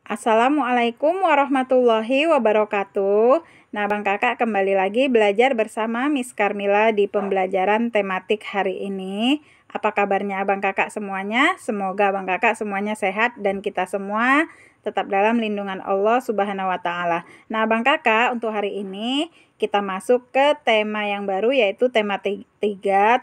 Assalamualaikum warahmatullahi wabarakatuh. Nah, Bang Kakak kembali lagi belajar bersama Miss Karmila di pembelajaran tematik hari ini. Apa kabarnya Abang Kakak semuanya? Semoga Abang Kakak semuanya sehat dan kita semua tetap dalam lindungan Allah Subhanahu wa taala. Nah, Abang Kakak untuk hari ini kita masuk ke tema yang baru yaitu tema 3,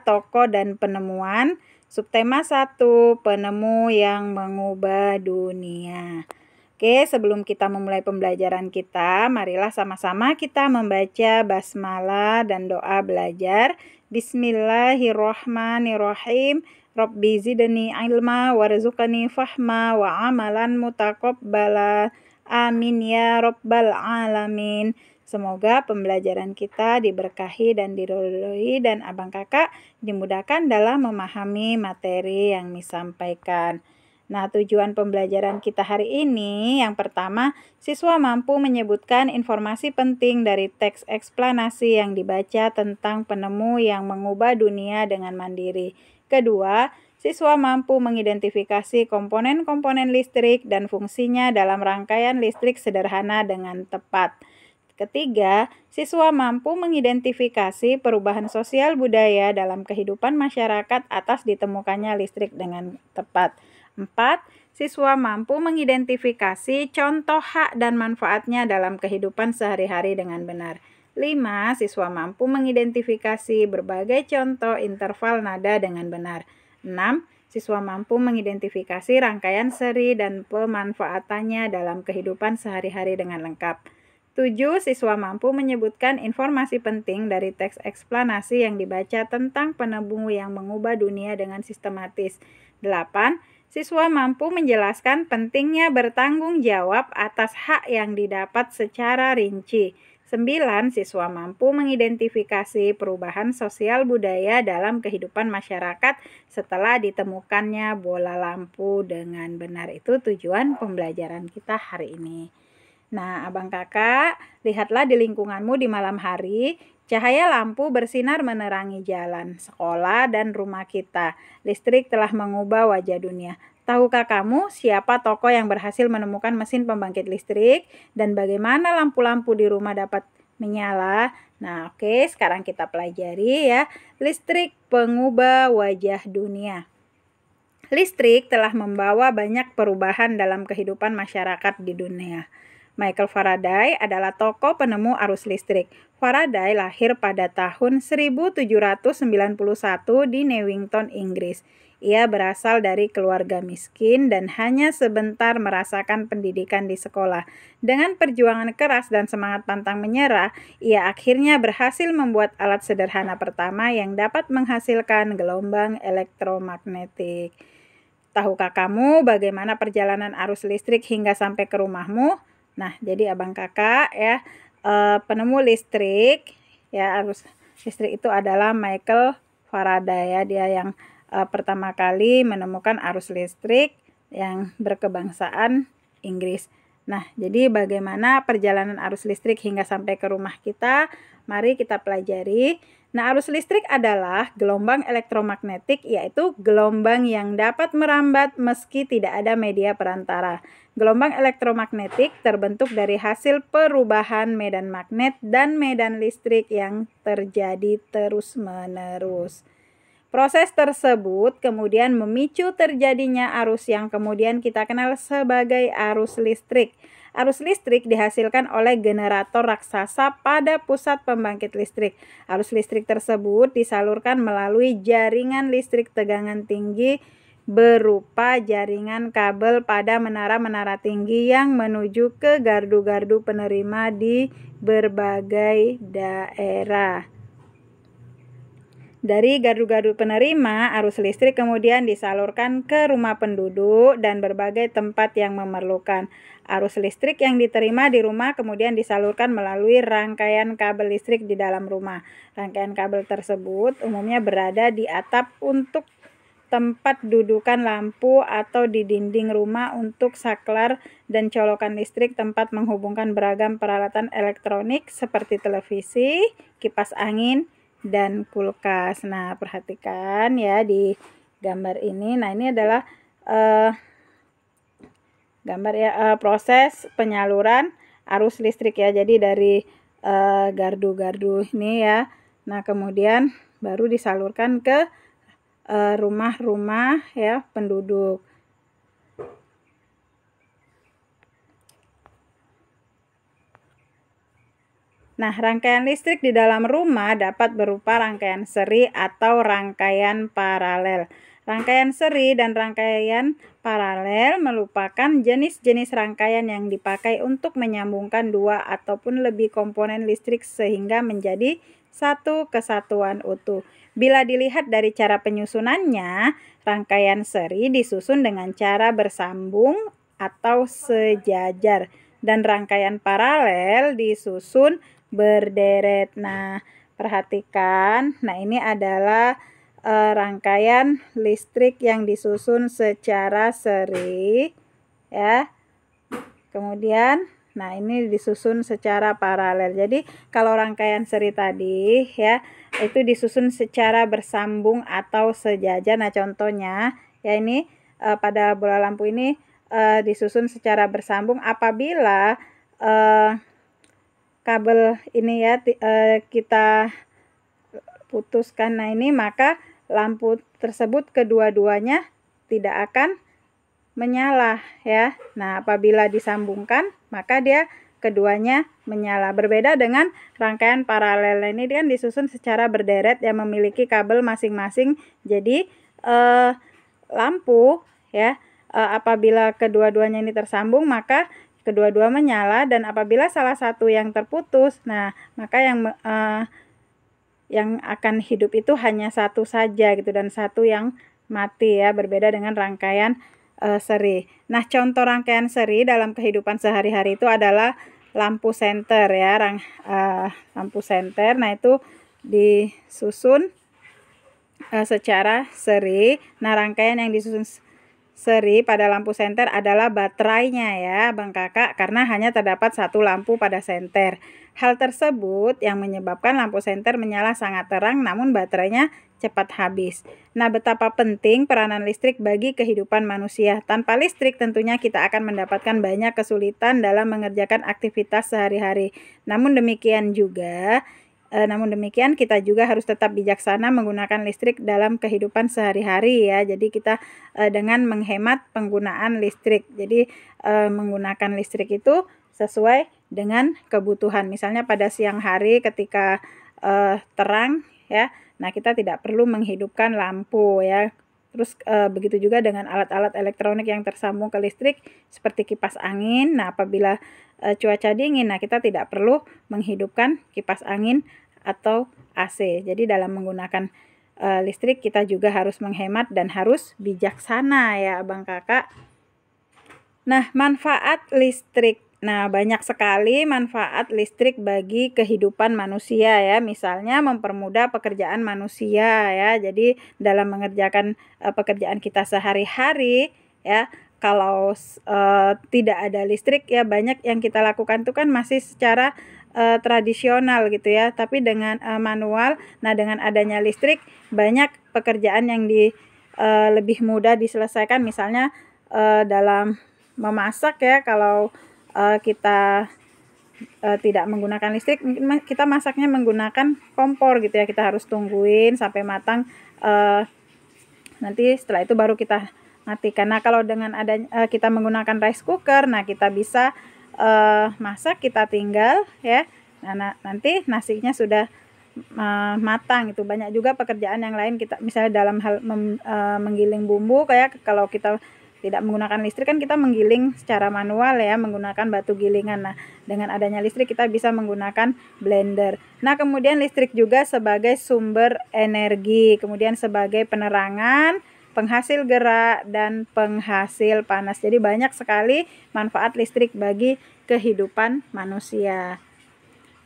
tokoh dan penemuan. Subtema 1, penemu yang mengubah dunia. Oke, sebelum kita memulai pembelajaran kita, marilah sama-sama kita membaca basmalah dan doa belajar. Bismillahirrahmanirrahim. Rabbi zidni ilma warzuqni fahma wa amalan mutaqabbala. Amin ya rabbal alamin. Semoga pembelajaran kita diberkahi dan diridhoi dan Abang Kakak dimudahkan dalam memahami materi yang disampaikan. Nah, tujuan pembelajaran kita hari ini yang pertama, siswa mampu menyebutkan informasi penting dari teks eksplanasi yang dibaca tentang penemu yang mengubah dunia dengan mandiri. Kedua, siswa mampu mengidentifikasi komponen-komponen listrik dan fungsinya dalam rangkaian listrik sederhana dengan tepat. Ketiga, siswa mampu mengidentifikasi perubahan sosial budaya dalam kehidupan masyarakat atas ditemukannya listrik dengan tepat. 4. Siswa mampu mengidentifikasi contoh hak dan manfaatnya dalam kehidupan sehari-hari dengan benar. 5. Siswa mampu mengidentifikasi berbagai contoh interval nada dengan benar. 6. Siswa mampu mengidentifikasi rangkaian seri dan pemanfaatannya dalam kehidupan sehari-hari dengan lengkap. 7. Siswa mampu menyebutkan informasi penting dari teks eksplanasi yang dibaca tentang penemu yang mengubah dunia dengan sistematis. 8. Siswa mampu menjelaskan pentingnya bertanggung jawab atas hak yang didapat secara rinci. 9. Siswa mampu mengidentifikasi perubahan sosial budaya dalam kehidupan masyarakat setelah ditemukannya bola lampu dengan benar. Itu tujuan pembelajaran kita hari ini. Nah, Abang Kakak, lihatlah di lingkunganmu di malam hari. Cahaya lampu bersinar menerangi jalan, sekolah, dan rumah kita. Listrik telah mengubah wajah dunia. Tahukah kamu siapa tokoh yang berhasil menemukan mesin pembangkit listrik dan bagaimana lampu-lampu di rumah dapat menyala? Nah, oke, sekarang kita pelajari ya. Listrik pengubah wajah dunia. Listrik telah membawa banyak perubahan dalam kehidupan masyarakat di dunia. Michael Faraday adalah tokoh penemu arus listrik. Faraday lahir pada tahun 1791 di Newington, Inggris. Ia berasal dari keluarga miskin dan hanya sebentar merasakan pendidikan di sekolah. Dengan perjuangan keras dan semangat pantang menyerah, ia akhirnya berhasil membuat alat sederhana pertama yang dapat menghasilkan gelombang elektromagnetik. Tahukah kamu bagaimana perjalanan arus listrik hingga sampai ke rumahmu? Nah, jadi Abang Kakak ya, penemu listrik ya, arus listrik itu adalah Michael Faraday ya. Dia yang pertama kali menemukan arus listrik yang berkebangsaan Inggris. Nah, jadi bagaimana perjalanan arus listrik hingga sampai ke rumah kita? Mari kita pelajari. Nah, arus listrik adalah gelombang elektromagnetik, yaitu gelombang yang dapat merambat meski tidak ada media perantara. Gelombang elektromagnetik terbentuk dari hasil perubahan medan magnet dan medan listrik yang terjadi terus-menerus. Proses tersebut kemudian memicu terjadinya arus yang kemudian kita kenal sebagai arus listrik. Arus listrik dihasilkan oleh generator raksasa pada pusat pembangkit listrik. Arus listrik tersebut disalurkan melalui jaringan listrik tegangan tinggi berupa jaringan kabel pada menara-menara tinggi yang menuju ke gardu-gardu penerima di berbagai daerah. Dari gardu-gardu penerima, arus listrik kemudian disalurkan ke rumah penduduk dan berbagai tempat yang memerlukan. Arus listrik yang diterima di rumah kemudian disalurkan melalui rangkaian kabel listrik di dalam rumah. Rangkaian kabel tersebut umumnya berada di atap untuk tempat dudukan lampu atau di dinding rumah untuk saklar dan colokan listrik tempat menghubungkan beragam peralatan elektronik seperti televisi, kipas angin, dan kulkas. Nah, perhatikan ya di gambar ini. Nah, ini adalah gambar ya, proses penyaluran arus listrik ya. Jadi dari gardu-gardu ini ya. Nah, kemudian baru disalurkan ke rumah-rumah ya penduduk. Nah, rangkaian listrik di dalam rumah dapat berupa rangkaian seri atau rangkaian paralel. Rangkaian seri dan rangkaian paralel merupakan jenis-jenis rangkaian yang dipakai untuk menyambungkan dua ataupun lebih komponen listrik sehingga menjadi satu kesatuan utuh. Bila dilihat dari cara penyusunannya, rangkaian seri disusun dengan cara bersambung atau sejajar dan rangkaian paralel disusun berderet. Nah, perhatikan. Nah, ini adalah rangkaian listrik yang disusun secara seri ya. Kemudian, nah ini disusun secara paralel. Jadi, kalau rangkaian seri tadi ya, itu disusun secara bersambung atau sejajar. Nah, contohnya ya ini pada bola lampu ini disusun secara bersambung apabila kabel ini ya kita putuskan. Nah, ini maka lampu tersebut kedua-duanya tidak akan menyala ya. Nah, apabila disambungkan maka dia keduanya menyala. Berbeda dengan rangkaian paralel ini kan disusun secara berderet yang memiliki kabel masing-masing. Jadi lampu ya apabila kedua-duanya ini tersambung maka kedua-dua menyala, dan apabila salah satu yang terputus, nah maka yang akan hidup itu hanya satu saja gitu dan satu yang mati ya, berbeda dengan rangkaian seri. Nah, contoh rangkaian seri dalam kehidupan sehari-hari itu adalah lampu senter ya, lampu senter. Nah, itu disusun secara seri. Nah, rangkaian yang disusun seri pada lampu senter adalah baterainya ya Bang Kakak, karena hanya terdapat satu lampu pada senter. Hal tersebut yang menyebabkan lampu senter menyala sangat terang namun baterainya cepat habis. Nah, betapa penting peranan listrik bagi kehidupan manusia. Tanpa listrik tentunya kita akan mendapatkan banyak kesulitan dalam mengerjakan aktivitas sehari-hari. Namun demikian kita juga harus tetap bijaksana menggunakan listrik dalam kehidupan sehari-hari ya. Jadi kita dengan menghemat penggunaan listrik. Jadi menggunakan listrik itu sesuai dengan kebutuhan. Misalnya pada siang hari ketika terang ya. Nah, kita tidak perlu menghidupkan lampu ya. Terus begitu juga dengan alat-alat elektronik yang tersambung ke listrik seperti kipas angin. Nah, apabila cuaca dingin, nah kita tidak perlu menghidupkan kipas angin atau AC. Jadi dalam menggunakan listrik kita juga harus menghemat dan harus bijaksana ya Abang Kakak. Nah, manfaat listrik. Nah, banyak sekali manfaat listrik bagi kehidupan manusia ya. Misalnya mempermudah pekerjaan manusia ya. Jadi dalam mengerjakan pekerjaan kita sehari-hari ya, kalau tidak ada listrik ya banyak yang kita lakukan itu kan masih secara tradisional gitu ya, tapi dengan manual. Nah, dengan adanya listrik banyak pekerjaan yang lebih mudah diselesaikan. Misalnya dalam memasak ya, kalau kita tidak menggunakan listrik, kita masaknya menggunakan kompor gitu ya, kita harus tungguin sampai matang, nanti setelah itu baru kita matikan. Nah, kalau dengan adanya kita menggunakan rice cooker, nah kita bisa masak, kita tinggal ya. Nah, nanti nasinya sudah matang. Itu banyak juga pekerjaan yang lain kita, misalnya dalam hal menggiling bumbu, kayak kalau kita tidak menggunakan listrik kan kita menggiling secara manual ya, menggunakan batu gilingan. Nah, dengan adanya listrik kita bisa menggunakan blender. Nah, kemudian listrik juga sebagai sumber energi, kemudian sebagai penerangan, penghasil gerak, dan penghasil panas. Jadi banyak sekali manfaat listrik bagi kehidupan manusia.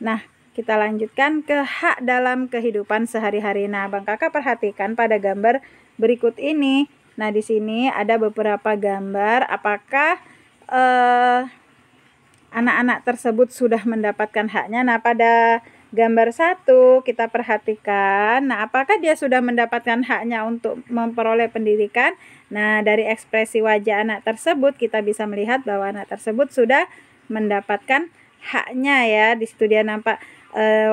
Nah, kita lanjutkan ke hak dalam kehidupan sehari-hari. Nah, Bang Kakak perhatikan pada gambar berikut ini. Nah, di sini ada beberapa gambar. Apakah anak-anak tersebut sudah mendapatkan haknya? Nah, pada gambar 1 kita perhatikan. Nah, apakah dia sudah mendapatkan haknya untuk memperoleh pendidikan? Nah, dari ekspresi wajah anak tersebut kita bisa melihat bahwa anak tersebut sudah mendapatkan haknya ya. Di situ dia nampak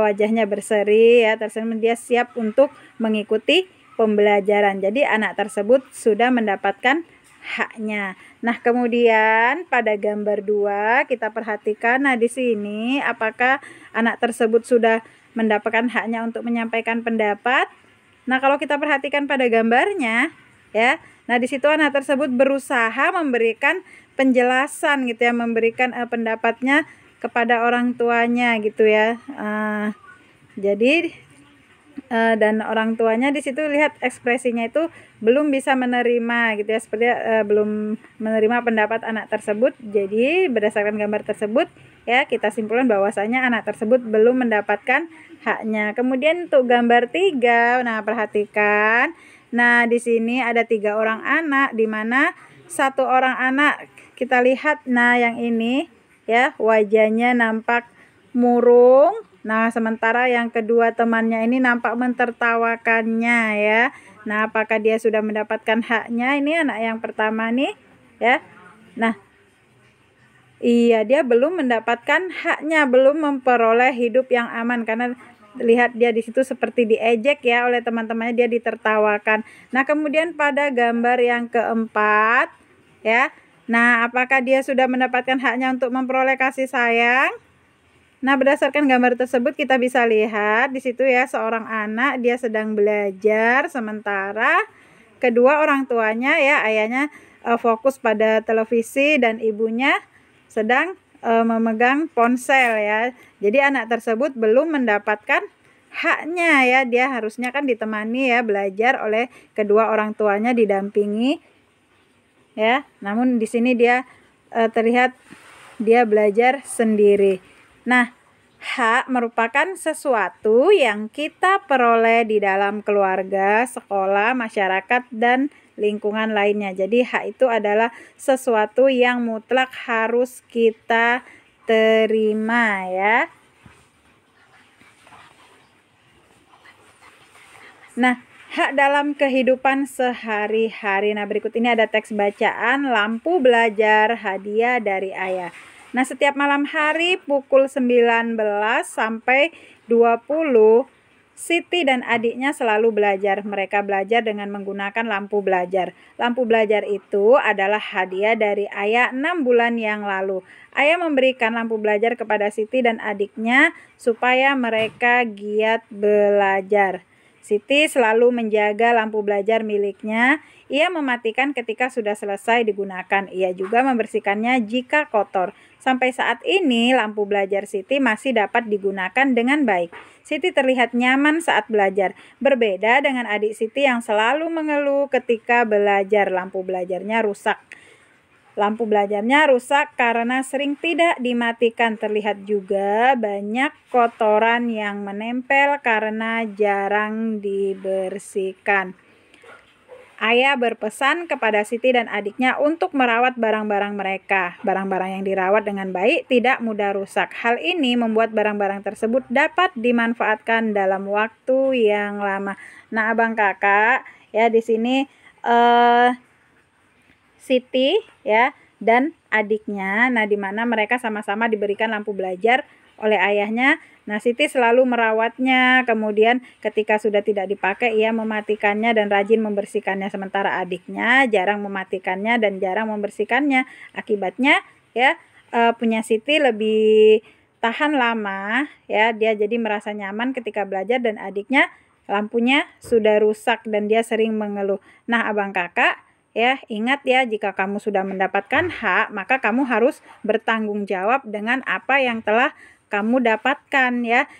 wajahnya berseri ya, tersenyum, dia siap untuk mengikuti pembelajaran. Jadi anak tersebut sudah mendapatkan haknya. Nah, kemudian pada gambar 2 kita perhatikan, nah di sini apakah anak tersebut sudah mendapatkan haknya untuk menyampaikan pendapat? Nah, kalau kita perhatikan pada gambarnya ya, nah di situ anak tersebut berusaha memberikan penjelasan gitu ya, memberikan pendapatnya kepada orang tuanya gitu ya. Jadi dan orang tuanya di situ lihat ekspresinya itu belum bisa menerima gitu ya, seperti belum menerima pendapat anak tersebut. Jadi berdasarkan gambar tersebut ya, kita simpulkan bahwasanya anak tersebut belum mendapatkan haknya. Kemudian untuk gambar 3, nah perhatikan. Nah, di sini ada 3 orang anak, di mana satu orang anak kita lihat, nah yang ini ya wajahnya nampak murung. Nah, sementara yang kedua temannya ini nampak mentertawakannya ya. Nah, apakah dia sudah mendapatkan haknya? Ini anak yang pertama nih ya. Nah, iya, dia belum mendapatkan haknya, belum memperoleh hidup yang aman karena lihat dia di situ seperti diejek ya oleh teman-temannya, dia ditertawakan. Nah, kemudian pada gambar yang keempat ya. Nah, apakah dia sudah mendapatkan haknya untuk memperoleh kasih sayang? Nah, berdasarkan gambar tersebut kita bisa lihat di situ ya, seorang anak dia sedang belajar, sementara kedua orang tuanya ya, ayahnya fokus pada televisi dan ibunya sedang memegang ponsel ya. Jadi anak tersebut belum mendapatkan haknya ya, dia harusnya kan ditemani ya belajar oleh kedua orang tuanya, didampingi ya. Namun di sini dia terlihat dia belajar sendiri. Nah, hak merupakan sesuatu yang kita peroleh di dalam keluarga, sekolah, masyarakat, dan lingkungan lainnya. Jadi hak itu adalah sesuatu yang mutlak harus kita terima ya. Nah, hak dalam kehidupan sehari-hari. Nah, berikut ini ada teks bacaan lampu belajar hadiah dari ayah. Nah, setiap malam hari pukul 19 sampai 20, Siti dan adiknya selalu belajar. Mereka belajar dengan menggunakan lampu belajar. Lampu belajar itu adalah hadiah dari ayah 6 bulan yang lalu. Ayah memberikan lampu belajar kepada Siti dan adiknya supaya mereka giat belajar. Siti selalu menjaga lampu belajar miliknya. Ia mematikan ketika sudah selesai digunakan. Ia juga membersihkannya jika kotor. Sampai saat ini, lampu belajar Siti masih dapat digunakan dengan baik. Siti terlihat nyaman saat belajar. Berbeda dengan adik Siti yang selalu mengeluh ketika belajar. Lampu belajarnya rusak. Lampu belajarnya rusak karena sering tidak dimatikan. Terlihat juga banyak kotoran yang menempel karena jarang dibersihkan. Ayah berpesan kepada Siti dan adiknya untuk merawat barang-barang mereka. Barang-barang yang dirawat dengan baik tidak mudah rusak. Hal ini membuat barang-barang tersebut dapat dimanfaatkan dalam waktu yang lama. Nah, abang kakak ya di sini Siti ya dan adiknya, nah di mana mereka sama-sama diberikan lampu belajar oleh ayahnya. Nah, Siti selalu merawatnya, kemudian ketika sudah tidak dipakai ia mematikannya dan rajin membersihkannya, sementara adiknya jarang mematikannya dan jarang membersihkannya. Akibatnya ya punya Siti lebih tahan lama ya, dia jadi merasa nyaman ketika belajar, dan adiknya lampunya sudah rusak dan dia sering mengeluh. Nah, abang kakak ya, ingat ya, jika kamu sudah mendapatkan hak, maka kamu harus bertanggung jawab dengan apa yang telah kamu dapatkan ya.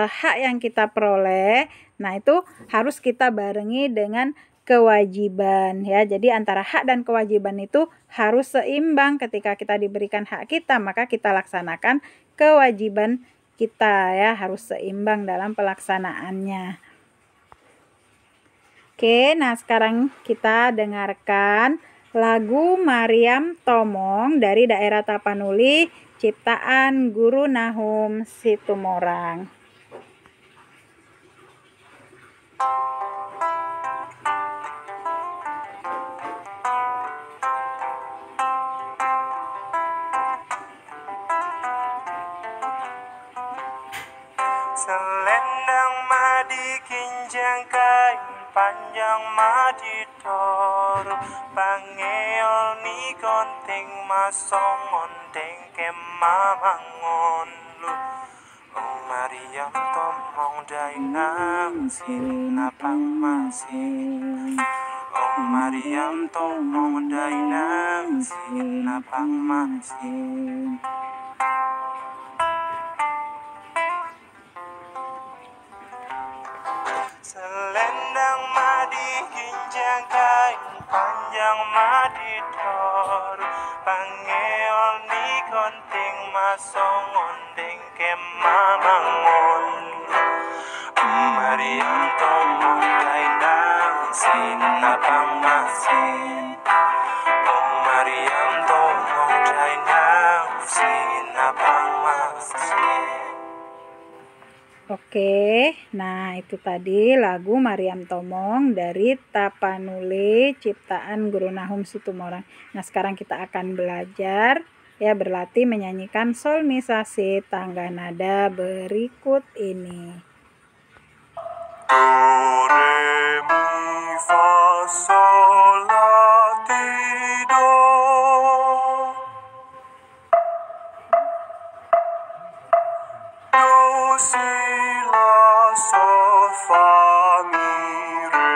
Hak yang kita peroleh, nah itu harus kita barengi dengan kewajiban ya. Jadi antara hak dan kewajiban itu harus seimbang. Ketika kita diberikan hak kita, maka kita laksanakan kewajiban kita ya, harus seimbang dalam pelaksanaannya. Oke, nah sekarang kita dengarkan lagu Mariam Tomong dari daerah Tapanuli, ciptaan Guru Nahum Situmorang. ginjang kain panjang maditor pangeol ni konting masong ondeng kemamangon lu Mariam tomong dainang sinapang masin Mariam tomong dainang sinapang masin Selendang madi ginjang kain panjang maditor pangeol ni konting masong ondeng kemamangon Mariam tomong dainang sinapang masin Mariam tomong dainang sinapang masin. Oke, nah itu tadi lagu Mariam Tomong dari Tapanuli ciptaan Guru Nahum Situmorang. Nah sekarang kita akan belajar ya berlatih menyanyikan solmisasi tangga nada berikut ini. Do, re, mi, fa, sol, la, ti, do. Do, si, la, sol, fa, mi, re,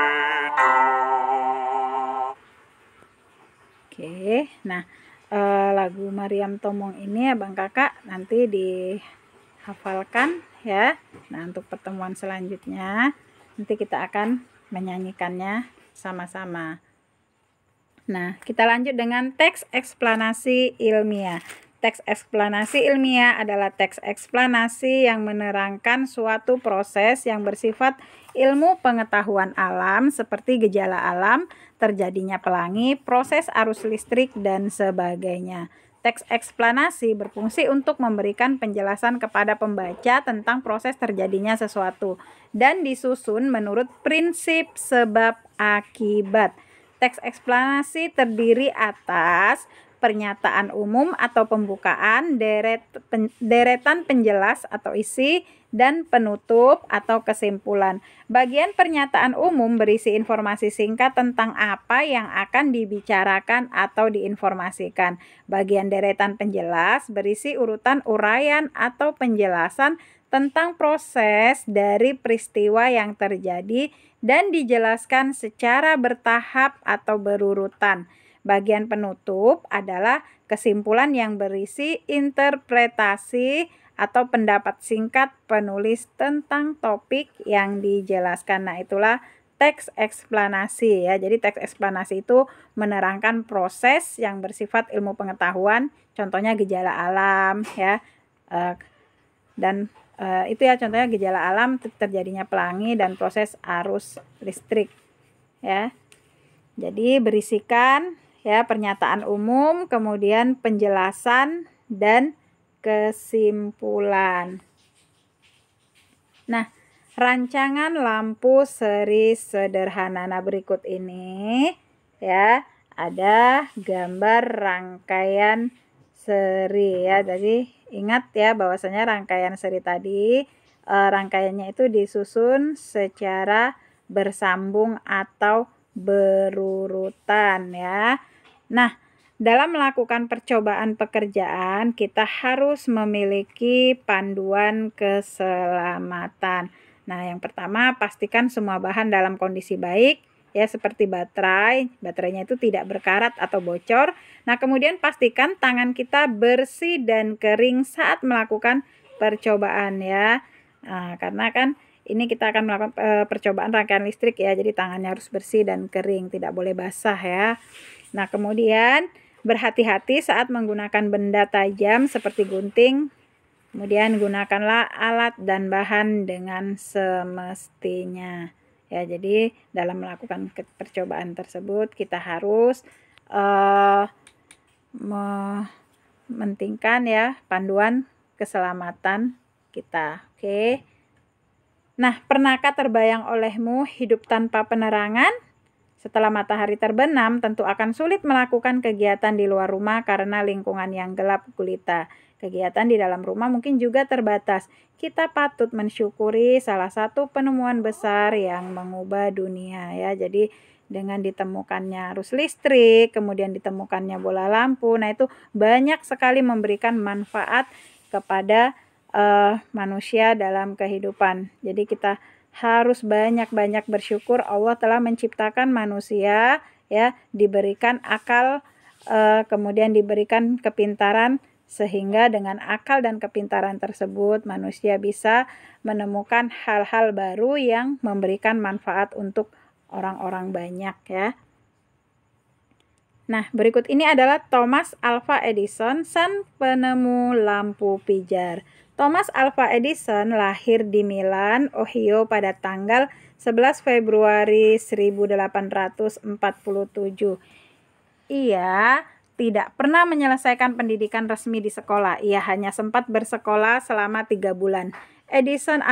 do. Oke, nah lagu Mariam Tomong ini abang kakak nanti dihafalkan ya. Nah untuk pertemuan selanjutnya nanti kita akan menyanyikannya sama-sama. Nah kita lanjut dengan teks eksplanasi ilmiah. Teks eksplanasi ilmiah adalah teks eksplanasi yang menerangkan suatu proses yang bersifat ilmu pengetahuan alam seperti gejala alam, terjadinya pelangi, proses arus listrik, dan sebagainya. Teks eksplanasi berfungsi untuk memberikan penjelasan kepada pembaca tentang proses terjadinya sesuatu dan disusun menurut prinsip sebab akibat. Teks eksplanasi terdiri atas pernyataan umum atau pembukaan, deretan penjelas atau isi, dan penutup atau kesimpulan. Bagian pernyataan umum berisi informasi singkat tentang apa yang akan dibicarakan atau diinformasikan. Bagian deretan penjelas berisi urutan uraian atau penjelasan tentang proses dari peristiwa yang terjadi dan dijelaskan secara bertahap atau berurutan. Bagian penutup adalah kesimpulan yang berisi interpretasi atau pendapat singkat penulis tentang topik yang dijelaskan. Nah, itulah teks eksplanasi ya. Jadi teks eksplanasi itu menerangkan proses yang bersifat ilmu pengetahuan, contohnya gejala alam ya. Itu ya contohnya gejala alam terjadinya pelangi dan proses arus listrik ya. Jadi berisikan ya pernyataan umum, kemudian penjelasan dan kesimpulan. Nah, rancangan lampu seri sederhana berikut ini ya, ada gambar rangkaian seri ya. Jadi ingat ya bahwasanya rangkaian seri tadi rangkaiannya itu disusun secara bersambung atau berurutan ya. Nah, dalam melakukan percobaan pekerjaan kita harus memiliki panduan keselamatan. Nah, yang pertama pastikan semua bahan dalam kondisi baik ya, seperti baterainya itu tidak berkarat atau bocor. Nah, kemudian pastikan tangan kita bersih dan kering saat melakukan percobaan ya. Nah, karena kan ini kita akan melakukan percobaan rangkaian listrik ya, jadi tangannya harus bersih dan kering, tidak boleh basah ya. Nah, kemudian berhati-hati saat menggunakan benda tajam seperti gunting. Kemudian gunakanlah alat dan bahan dengan semestinya. Ya, jadi dalam melakukan percobaan tersebut kita harus mementingkan ya panduan keselamatan kita. Oke. Nah, pernahkah terbayang olehmu hidup tanpa penerangan? Setelah matahari terbenam, tentu akan sulit melakukan kegiatan di luar rumah karena lingkungan yang gelap gulita. Kegiatan di dalam rumah mungkin juga terbatas. Kita patut mensyukuri salah satu penemuan besar yang mengubah dunia ya. Jadi dengan ditemukannya arus listrik, kemudian ditemukannya bola lampu, nah itu banyak sekali memberikan manfaat kepada manusia dalam kehidupan. Jadi kita harus banyak-banyak bersyukur Allah telah menciptakan manusia ya, diberikan akal, kemudian diberikan kepintaran, sehingga dengan akal dan kepintaran tersebut manusia bisa menemukan hal-hal baru yang memberikan manfaat untuk orang-orang banyak ya. Nah, berikut ini adalah Thomas Alva Edison, sang penemu lampu pijar. Thomas Alva Edison lahir di Milan, Ohio pada tanggal 11 Februari 1847. Ia tidak pernah menyelesaikan pendidikan resmi di sekolah. Ia hanya sempat bersekolah selama 3 bulan. Edison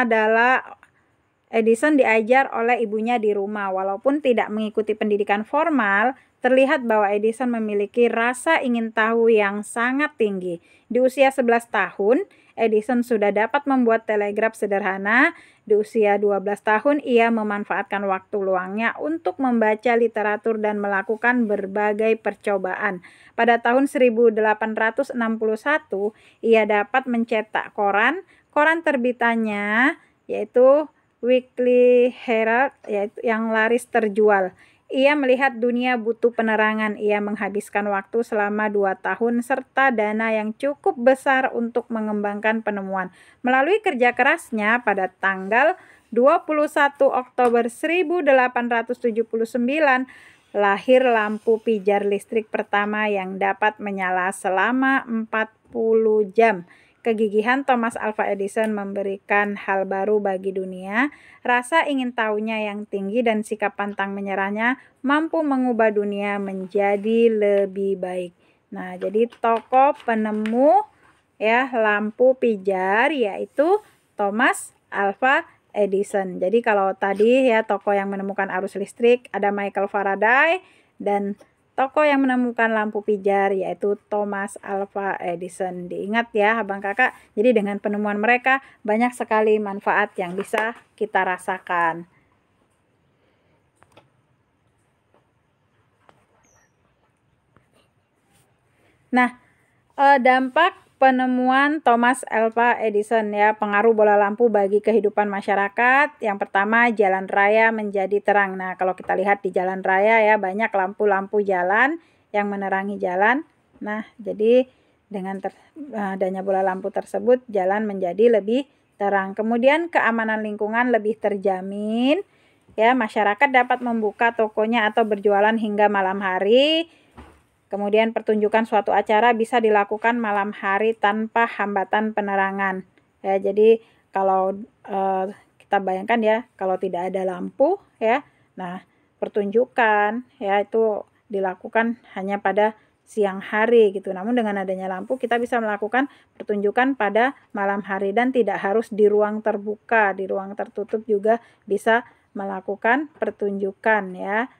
diajar oleh ibunya di rumah. Walaupun tidak mengikuti pendidikan formal, terlihat bahwa Edison memiliki rasa ingin tahu yang sangat tinggi. Di usia 11 tahun, Edison sudah dapat membuat telegraf sederhana. Di usia 12 tahun, ia memanfaatkan waktu luangnya untuk membaca literatur dan melakukan berbagai percobaan. Pada tahun 1861, ia dapat mencetak koran terbitannya yaitu Weekly Herald, yaitu yang laris terjual. Ia melihat dunia butuh penerangan. Ia menghabiskan waktu selama 2 tahun serta dana yang cukup besar untuk mengembangkan penemuan. Melalui kerja kerasnya pada tanggal 21 Oktober 1879, lahir lampu pijar listrik pertama yang dapat menyala selama 40 jam. Kegigihan Thomas Alva Edison memberikan hal baru bagi dunia. Rasa ingin tahunya yang tinggi dan sikap pantang menyerahnya mampu mengubah dunia menjadi lebih baik. Nah, jadi tokoh penemu ya lampu pijar yaitu Thomas Alva Edison. Jadi kalau tadi ya tokoh yang menemukan arus listrik ada Michael Faraday, dan tokoh yang menemukan lampu pijar yaitu Thomas Alva Edison. Diingat ya abang kakak, jadi dengan penemuan mereka banyak sekali manfaat yang bisa kita rasakan. Nah, dampak penemuan Thomas Alva Edison ya, pengaruh bola lampu bagi kehidupan masyarakat. Yang pertama, jalan raya menjadi terang. Nah, kalau kita lihat di jalan raya ya, banyak lampu-lampu jalan yang menerangi jalan. Nah, jadi dengan adanya bola lampu tersebut, jalan menjadi lebih terang. Kemudian keamanan lingkungan lebih terjamin. Ya, masyarakat dapat membuka tokonya atau berjualan hingga malam hari. Kemudian pertunjukan suatu acara bisa dilakukan malam hari tanpa hambatan penerangan. Ya, jadi kalau kita bayangkan ya, kalau tidak ada lampu ya, nah pertunjukan ya itu dilakukan hanya pada siang hari gitu. Namun dengan adanya lampu kita bisa melakukan pertunjukan pada malam hari dan tidak harus di ruang terbuka, di ruang tertutup juga bisa melakukan pertunjukan ya.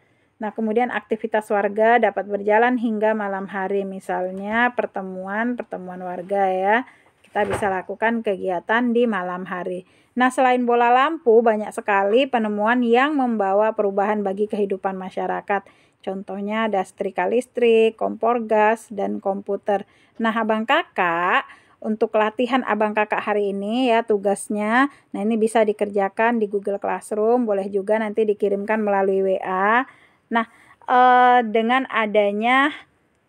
Nah, kemudian aktivitas warga dapat berjalan hingga malam hari, misalnya pertemuan warga ya. Kita bisa lakukan kegiatan di malam hari. Nah, selain bola lampu, banyak sekali penemuan yang membawa perubahan bagi kehidupan masyarakat. Contohnya ada setrika listrik, kompor gas, dan komputer. Nah, abang kakak, untuk latihan abang kakak hari ini ya tugasnya, nah ini bisa dikerjakan di Google Classroom, boleh juga nanti dikirimkan melalui WA. Nah, dengan adanya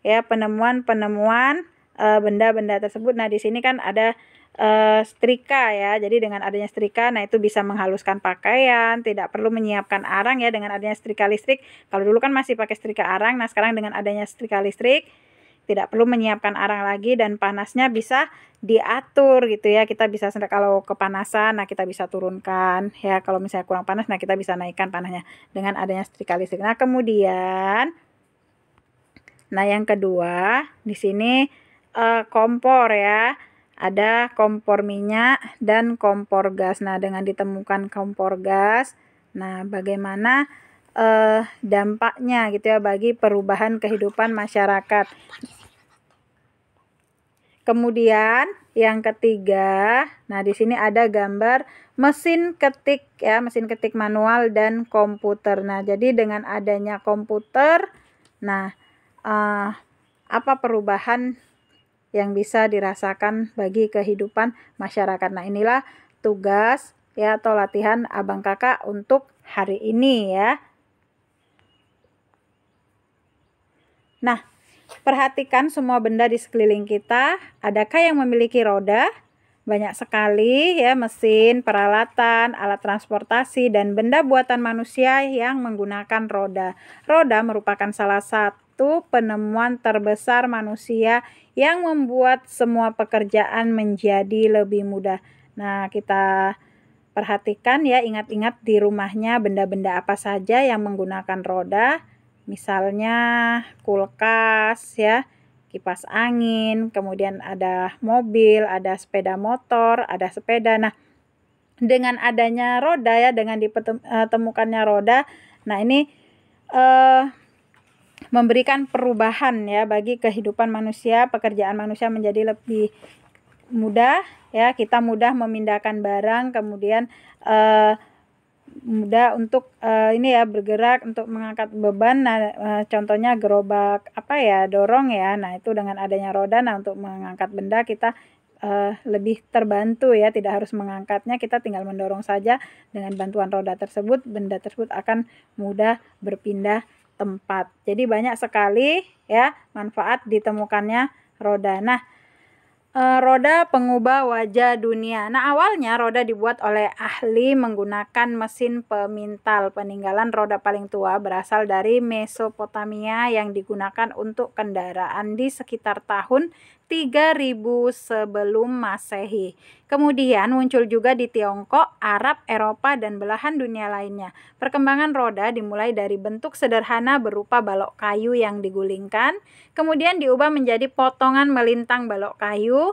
ya penemuan-penemuan benda-benda tersebut, nah di sini kan ada setrika ya. Jadi dengan adanya setrika, nah itu bisa menghaluskan pakaian, tidak perlu menyiapkan arang ya dengan adanya setrika listrik. Kalau dulu kan masih pakai setrika arang, nah sekarang dengan adanya setrika listrik tidak perlu menyiapkan arang lagi dan panasnya bisa diatur gitu ya. Kita bisa kalau kepanasan, nah kita bisa turunkan ya. Kalau misalnya kurang panas, nah kita bisa naikkan panasnya dengan adanya setrika listrik. Nah, kemudian yang kedua di sini kompor ya. Ada kompor minyak dan kompor gas. Nah, dengan ditemukan kompor gas, nah bagaimana dampaknya gitu ya bagi perubahan kehidupan masyarakat. Kemudian yang ketiga, nah di sini ada gambar mesin ketik ya, mesin ketik manual dan komputer. Nah, jadi dengan adanya komputer, nah apa perubahan yang bisa dirasakan bagi kehidupan masyarakat. Nah, inilah tugas ya atau latihan Abang Kakak untuk hari ini ya. Nah, perhatikan semua benda di sekeliling kita. Adakah yang memiliki roda? Banyak sekali ya mesin, peralatan, alat transportasi, dan benda buatan manusia yang menggunakan roda. Roda merupakan salah satu penemuan terbesar manusia yang membuat semua pekerjaan menjadi lebih mudah. Nah, kita perhatikan ya, ingat-ingat di rumahnya benda-benda apa saja yang menggunakan roda. Misalnya kulkas ya, kipas angin, kemudian ada mobil, ada sepeda motor, ada sepeda. Nah, dengan adanya roda ya, dengan ditemukannya roda, nah ini memberikan perubahan ya bagi kehidupan manusia, pekerjaan manusia menjadi lebih mudah ya, kita mudah memindahkan barang, kemudian mudah untuk ini ya bergerak untuk mengangkat beban. Nah, contohnya gerobak apa ya, dorong ya. Nah, itu dengan adanya roda, nah untuk mengangkat benda kita lebih terbantu ya, tidak harus mengangkatnya, kita tinggal mendorong saja. Dengan bantuan roda tersebut, benda tersebut akan mudah berpindah tempat. Jadi banyak sekali ya manfaat ditemukannya roda. Nah, roda pengubah wajah dunia. Nah, awalnya roda dibuat oleh ahli menggunakan mesin pemintal. Peninggalan roda paling tua berasal dari Mesopotamia yang digunakan untuk kendaraan di sekitar tahun 3000 sebelum Masehi. Kemudian muncul juga di Tiongkok, Arab, Eropa, dan belahan dunia lainnya. Perkembangan roda dimulai dari bentuk sederhana berupa balok kayu yang digulingkan, kemudian diubah menjadi potongan melintang balok kayu,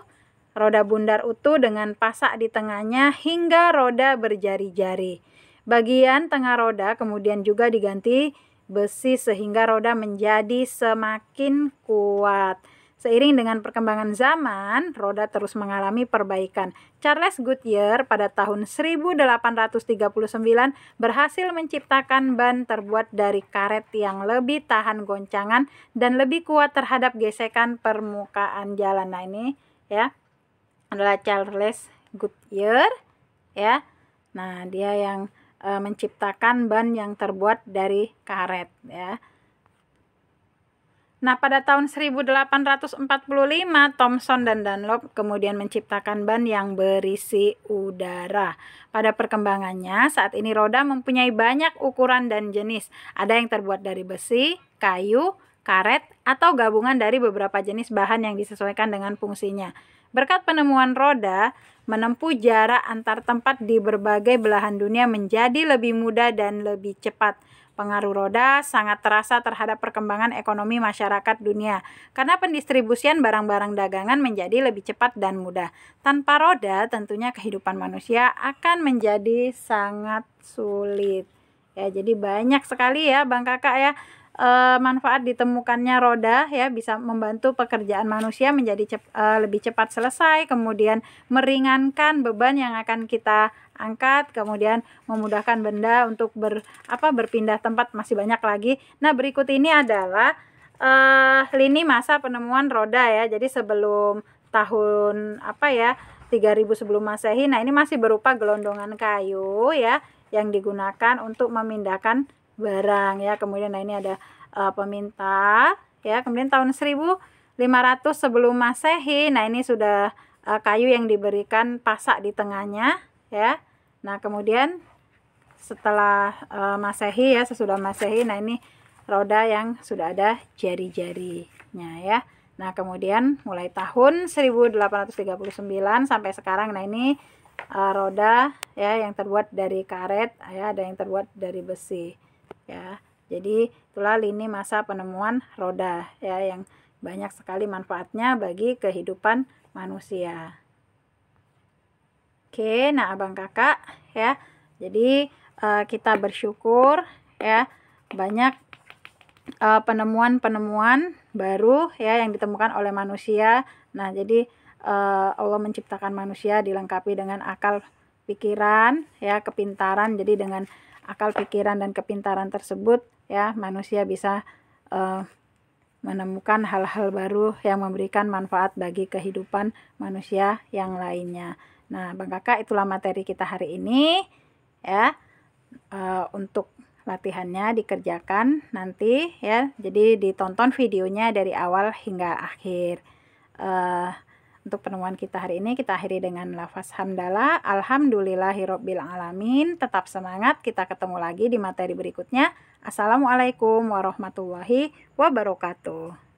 roda bundar utuh dengan pasak di tengahnya, hingga roda berjari-jari. Bagian tengah roda kemudian juga diganti besi sehingga roda menjadi semakin kuat. Seiring dengan perkembangan zaman, roda terus mengalami perbaikan. Charles Goodyear pada tahun 1839 berhasil menciptakan ban terbuat dari karet yang lebih tahan goncangan dan lebih kuat terhadap gesekan permukaan jalan. Nah, ini ya adalah Charles Goodyear ya. Nah, dia yang menciptakan ban yang terbuat dari karet ya. Nah, pada tahun 1845, Thomson dan Dunlop kemudian menciptakan ban yang berisi udara. Pada perkembangannya, saat ini roda mempunyai banyak ukuran dan jenis. Ada yang terbuat dari besi, kayu, karet, atau gabungan dari beberapa jenis bahan yang disesuaikan dengan fungsinya. Berkat penemuan roda, menempuh jarak antar tempat di berbagai belahan dunia menjadi lebih mudah dan lebih cepat. Pengaruh roda sangat terasa terhadap perkembangan ekonomi masyarakat dunia karena pendistribusian barang-barang dagangan menjadi lebih cepat dan mudah. Tanpa roda, tentunya kehidupan manusia akan menjadi sangat sulit. Ya, jadi banyak sekali ya Bang Kakak ya manfaat ditemukannya roda ya, bisa membantu pekerjaan manusia menjadi lebih cepat selesai, kemudian meringankan beban yang akan kita angkat, kemudian memudahkan benda untuk berpindah tempat, masih banyak lagi. Nah, berikut ini adalah lini masa penemuan roda ya. Jadi sebelum tahun 3000 sebelum Masehi. Nah, ini masih berupa gelondongan kayu ya yang digunakan untuk memindahkan barang ya. Kemudian nah ini ada pemintal ya. Kemudian tahun 1500 sebelum Masehi. Nah, ini sudah kayu yang diberikan pasak di tengahnya ya. Nah, kemudian setelah Masehi ya, sesudah Masehi, nah ini roda yang sudah ada jari-jarinya ya. Nah, kemudian mulai tahun 1839 sampai sekarang, nah ini roda ya yang terbuat dari karet ya, ada yang terbuat dari besi ya. Jadi itulah lini masa penemuan roda ya yang banyak sekali manfaatnya bagi kehidupan manusia. Oke, nah Abang Kakak ya. Jadi kita bersyukur ya banyak penemuan-penemuan baru ya yang ditemukan oleh manusia. Nah, jadi Allah menciptakan manusia dilengkapi dengan akal pikiran ya, kepintaran. Jadi dengan akal pikiran dan kepintaran tersebut ya, manusia bisa menemukan hal-hal baru yang memberikan manfaat bagi kehidupan manusia yang lainnya. Nah, Bang Kakak, itulah materi kita hari ini ya. Untuk latihannya dikerjakan nanti ya, jadi ditonton videonya dari awal hingga akhir. Untuk penemuan kita hari ini kita akhiri dengan lafaz hamdalah, alhamdulillahirabbil alamin. Tetap semangat, kita ketemu lagi di materi berikutnya. Assalamualaikum warahmatullahi wabarakatuh.